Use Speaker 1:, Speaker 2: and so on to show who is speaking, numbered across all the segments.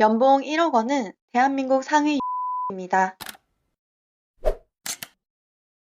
Speaker 1: 연봉 1억 원은 대한민국 상위입니다.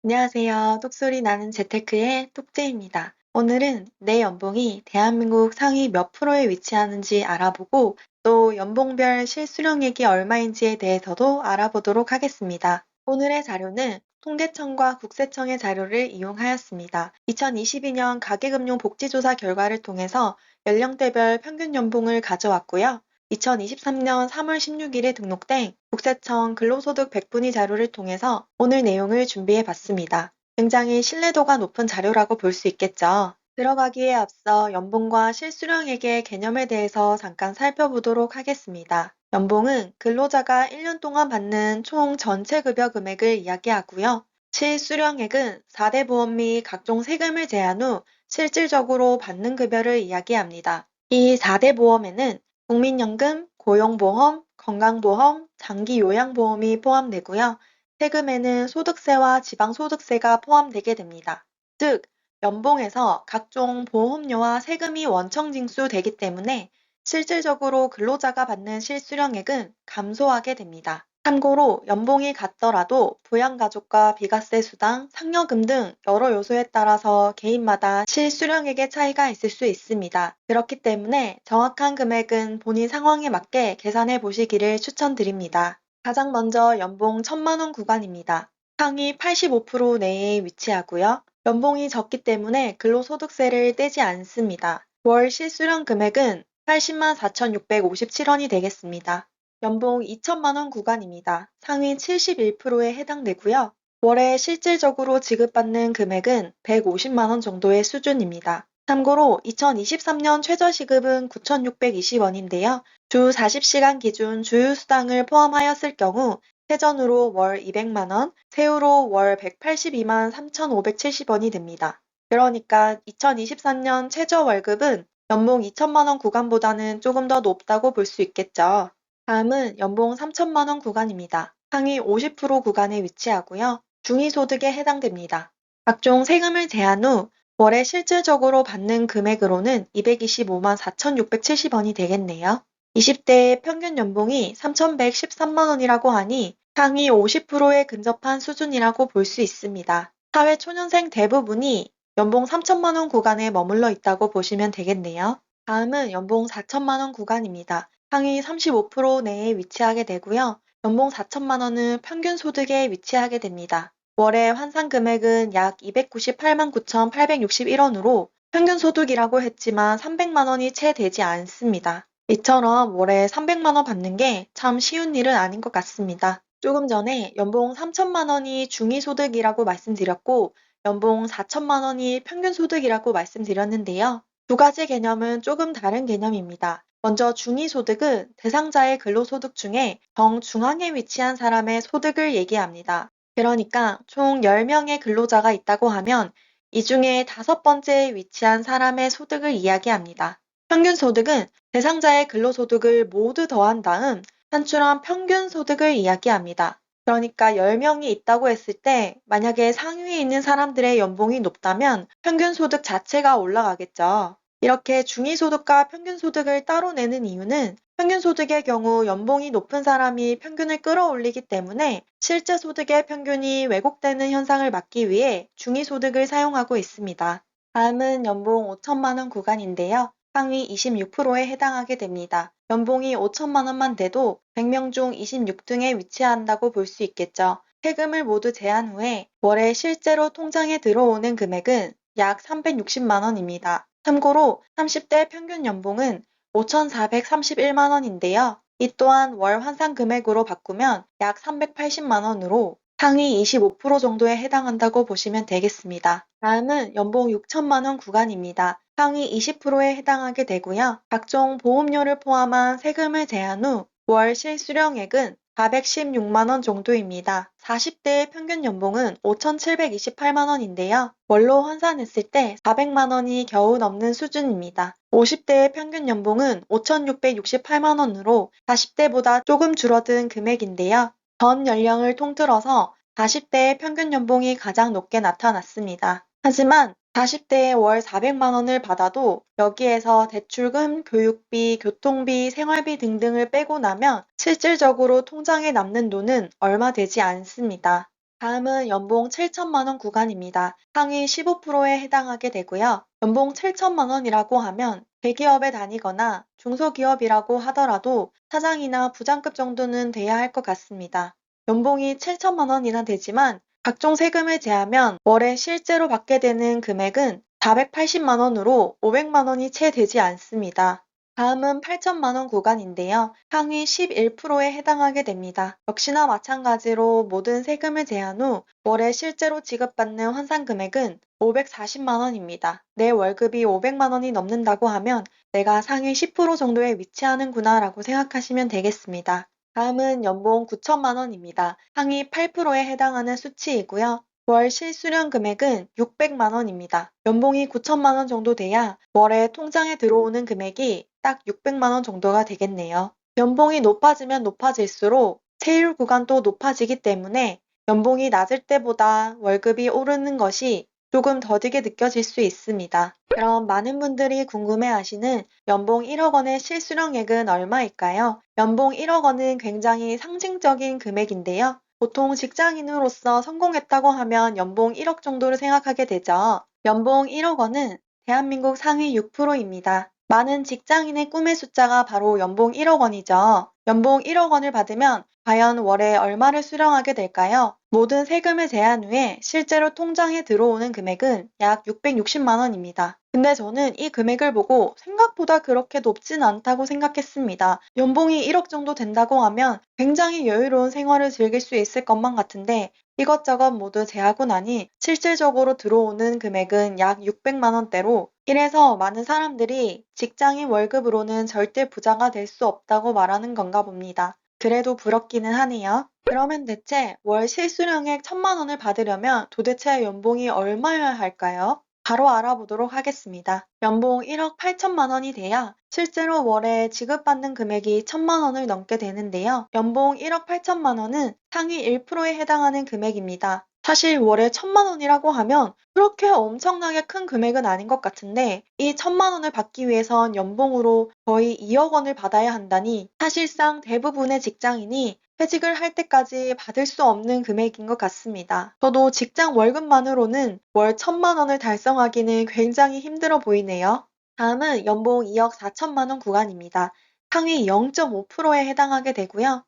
Speaker 1: 안녕하세요. 똑소리 나는 재테크의 똑재입니다. 오늘은 내 연봉이 대한민국 상위 몇 프로에 위치하는지 알아보고 또 연봉별 실수령액이 얼마인지에 대해서도 알아보도록 하겠습니다. 오늘의 자료는 통계청과 국세청의 자료를 이용하였습니다. 2022년 가계금융복지조사 결과를 통해서 연령대별 평균 연봉을 가져왔고요. 2023년 3월 16일에 등록된 국세청 근로소득 백분위 자료를 통해서 오늘 내용을 준비해 봤습니다. 굉장히 신뢰도가 높은 자료라고 볼 수 있겠죠. 들어가기에 앞서 연봉과 실수령액의 개념에 대해서 잠깐 살펴보도록 하겠습니다. 연봉은 근로자가 1년 동안 받는 총 전체 급여 금액을 이야기하고요. 실수령액은 4대 보험 및 각종 세금을 제한 후 실질적으로 받는 급여를 이야기합니다. 이 4대 보험에는 국민연금, 고용보험, 건강보험, 장기요양보험이 포함되고요. 세금에는 소득세와 지방소득세가 포함되게 됩니다. 즉, 연봉에서 각종 보험료와 세금이 원청 징수되기 때문에 실질적으로 근로자가 받는 실수령액은 감소하게 됩니다. 참고로 연봉이 같더라도 부양가족과 비과세 수당, 상여금 등 여러 요소에 따라서 개인마다 실수령액의 차이가 있을 수 있습니다. 그렇기 때문에 정확한 금액은 본인 상황에 맞게 계산해 보시기를 추천드립니다. 가장 먼저 연봉 1,000만 원 구간입니다. 상위 85% 내에 위치하고요. 연봉이 적기 때문에 근로소득세를 떼지 않습니다. 월 실수령 금액은 80만 4,657원이 되겠습니다. 연봉 2천만 원 구간입니다. 상위 71%에 해당되고요. 월에 실질적으로 지급받는 금액은 150만 원 정도의 수준입니다. 참고로 2023년 최저시급은 9,620원인데요. 주 40시간 기준 주휴수당을 포함하였을 경우 세전으로 월 200만 원, 세후로 월 182만 3,570원이 됩니다. 그러니까 2023년 최저 월급은 연봉 2천만 원 구간보다는 조금 더 높다고 볼 수 있겠죠. 다음은 연봉 3천만 원 구간입니다. 상위 50% 구간에 위치하고요. 중위소득에 해당됩니다. 각종 세금을 제한 후 월에 실질적으로 받는 금액으로는 225만 4,670원이 되겠네요. 20대의 평균 연봉이 3,113만 원이라고 하니 상위 50%에 근접한 수준이라고 볼 수 있습니다. 사회 초년생 대부분이 연봉 3천만 원 구간에 머물러 있다고 보시면 되겠네요. 다음은 연봉 4천만 원 구간입니다. 상위 35% 내에 위치하게 되고요. 연봉 4천만 원은 평균 소득에 위치하게 됩니다. 월의 환산 금액은 약 298만 9,861원으로 평균 소득이라고 했지만 300만 원이 채 되지 않습니다. 이처럼 월에 300만 원 받는 게 참 쉬운 일은 아닌 것 같습니다. 조금 전에 연봉 3천만 원이 중위소득이라고 말씀드렸고 연봉 4천만 원이 평균 소득이라고 말씀드렸는데요. 두 가지 개념은 조금 다른 개념입니다. 먼저 중위소득은 대상자의 근로소득 중에 정중앙에 위치한 사람의 소득을 얘기합니다. 그러니까 총 10명의 근로자가 있다고 하면 이 중에 5번째에 위치한 사람의 소득을 이야기합니다. 평균 소득은 대상자의 근로소득을 모두 더한 다음 산출한 평균 소득을 이야기합니다. 그러니까 10명이 있다고 했을 때 만약에 상위에 있는 사람들의 연봉이 높다면 평균 소득 자체가 올라가겠죠. 이렇게 중위소득과 평균소득을 따로 내는 이유는 평균소득의 경우 연봉이 높은 사람이 평균을 끌어올리기 때문에 실제 소득의 평균이 왜곡되는 현상을 막기 위해 중위소득을 사용하고 있습니다. 다음은 연봉 5천만 원 구간인데요. 상위 26%에 해당하게 됩니다. 연봉이 5천만 원만 돼도 100명 중 26등에 위치한다고 볼 수 있겠죠. 세금을 모두 제한 후에 월에 실제로 통장에 들어오는 금액은 약 360만 원입니다. 참고로 30대 평균 연봉은 5,431만 원인데요. 이 또한 월 환산 금액으로 바꾸면 약 380만 원으로 상위 25% 정도에 해당한다고 보시면 되겠습니다. 다음은 연봉 6천만 원 구간입니다. 상위 20%에 해당하게 되고요. 각종 보험료를 포함한 세금을 제한 후 월 실수령액은 416만 원 정도입니다. 40대의 평균 연봉은 5,728만 원인데요. 월로 환산했을 때 400만 원이 겨우 넘는 수준입니다. 50대의 평균 연봉은 5,668만 원으로 40대보다 조금 줄어든 금액인데요. 전 연령을 통틀어서 40대의 평균 연봉이 가장 높게 나타났습니다. 하지만 40대에 월 400만 원을 받아도 여기에서 대출금, 교육비, 교통비, 생활비 등등을 빼고 나면 실질적으로 통장에 남는 돈은 얼마 되지 않습니다. 다음은 연봉 7천만 원 구간입니다. 상위 15%에 해당하게 되고요. 연봉 7천만 원이라고 하면 대기업에 다니거나 중소기업이라고 하더라도 사장이나 부장급 정도는 돼야 할 것 같습니다. 연봉이 7천만 원이나 되지만 각종 세금을 제하면 월에 실제로 받게 되는 금액은 480만 원으로 500만 원이 채 되지 않습니다. 다음은 8천만 원 구간인데요. 상위 11%에 해당하게 됩니다. 역시나 마찬가지로 모든 세금을 제한 후 월에 실제로 지급받는 환산 금액은 540만 원입니다. 내 월급이 500만 원이 넘는다고 하면 내가 상위 10% 정도에 위치하는구나 라고 생각하시면 되겠습니다. 다음은 연봉 9천만 원입니다. 상위 8%에 해당하는 수치이고요. 월 실수령 금액은 600만 원입니다. 연봉이 9천만 원 정도 돼야 월에 통장에 들어오는 금액이 딱 600만 원 정도가 되겠네요. 연봉이 높아지면 높아질수록 세율 구간도 높아지기 때문에 연봉이 낮을 때보다 월급이 오르는 것이 조금 더디게 느껴질 수 있습니다. 그럼 많은 분들이 궁금해하시는 연봉 1억 원의 실수령액은 얼마일까요? 연봉 1억 원은 굉장히 상징적인 금액인데요. 보통 직장인으로서 성공했다고 하면 연봉 1억 정도를 생각하게 되죠. 연봉 1억 원은 대한민국 상위 6%입니다. 많은 직장인의 꿈의 숫자가 바로 연봉 1억 원이죠. 연봉 1억 원을 받으면 과연 월에 얼마를 수령하게 될까요? 모든 세금을 제한 후에 실제로 통장에 들어오는 금액은 약 660만 원입니다. 근데 저는 이 금액을 보고 생각보다 그렇게 높진 않다고 생각했습니다. 연봉이 1억 정도 된다고 하면 굉장히 여유로운 생활을 즐길 수 있을 것만 같은데 이것저것 모두 제하고 나니 실질적으로 들어오는 금액은 약 600만 원대로 이래서 많은 사람들이 직장인 월급으로는 절대 부자가 될 수 없다고 말하는 건가 봅니다. 그래도 부럽기는 하네요. 그러면 대체 월 실수령액 1천만 원을 받으려면 도대체 연봉이 얼마여야 할까요? 바로 알아보도록 하겠습니다. 연봉 1억 8천만 원이 돼야 실제로 월에 지급받는 금액이 1천만 원을 넘게 되는데요. 연봉 1억 8천만 원은 상위 1%에 해당하는 금액입니다. 사실 월에 1천만 원이라고 하면 그렇게 엄청나게 큰 금액은 아닌 것 같은데 이 1천만 원을 받기 위해선 연봉으로 거의 2억 원을 받아야 한다니 사실상 대부분의 직장인이 퇴직을 할 때까지 받을 수 없는 금액인 것 같습니다. 저도 직장 월급만으로는 월 1천만 원을 달성하기는 굉장히 힘들어 보이네요. 다음은 연봉 2억 4천만 원 구간입니다. 상위 0.5%에 해당하게 되고요.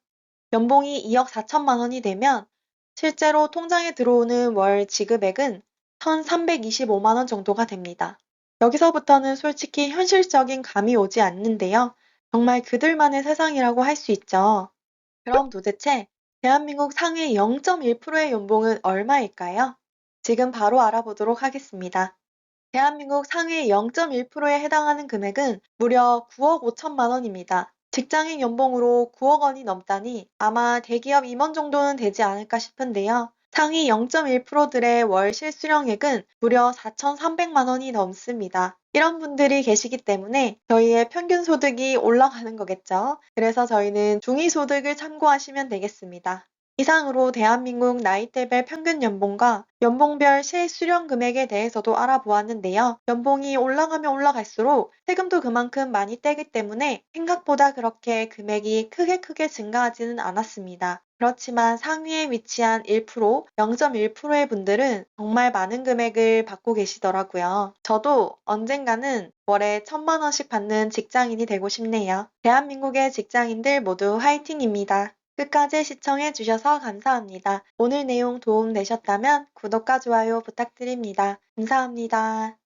Speaker 1: 연봉이 2억 4천만 원이 되면 실제로 통장에 들어오는 월 지급액은 1,325만 원 정도가 됩니다. 여기서부터는 솔직히 현실적인 감이 오지 않는데요. 정말 그들만의 세상이라고 할 수 있죠. 그럼 도대체 대한민국 상위 0.1%의 연봉은 얼마일까요? 지금 바로 알아보도록 하겠습니다. 대한민국 상위 0.1%에 해당하는 금액은 무려 9억 5천만 원입니다. 직장인 연봉으로 9억 원이 넘다니 아마 대기업 임원 정도는 되지 않을까 싶은데요. 상위 0.1%들의 월 실수령액은 무려 4,300만 원이 넘습니다. 이런 분들이 계시기 때문에 저희의 평균 소득이 올라가는 거겠죠. 그래서 저희는 중위소득을 참고하시면 되겠습니다. 이상으로 대한민국 나이대별 평균 연봉과 연봉별 실수령 금액에 대해서도 알아보았는데요. 연봉이 올라가면 올라갈수록 세금도 그만큼 많이 떼기 때문에 생각보다 그렇게 금액이 크게 증가하지는 않았습니다. 그렇지만 상위에 위치한 1%, 0.1%의 분들은 정말 많은 금액을 받고 계시더라고요. 저도 언젠가는 월에 1천만 원씩 받는 직장인이 되고 싶네요. 대한민국의 직장인들 모두 화이팅입니다. 끝까지 시청해 주셔서 감사합니다. 오늘 내용 도움 되셨다면 구독과 좋아요 부탁드립니다. 감사합니다.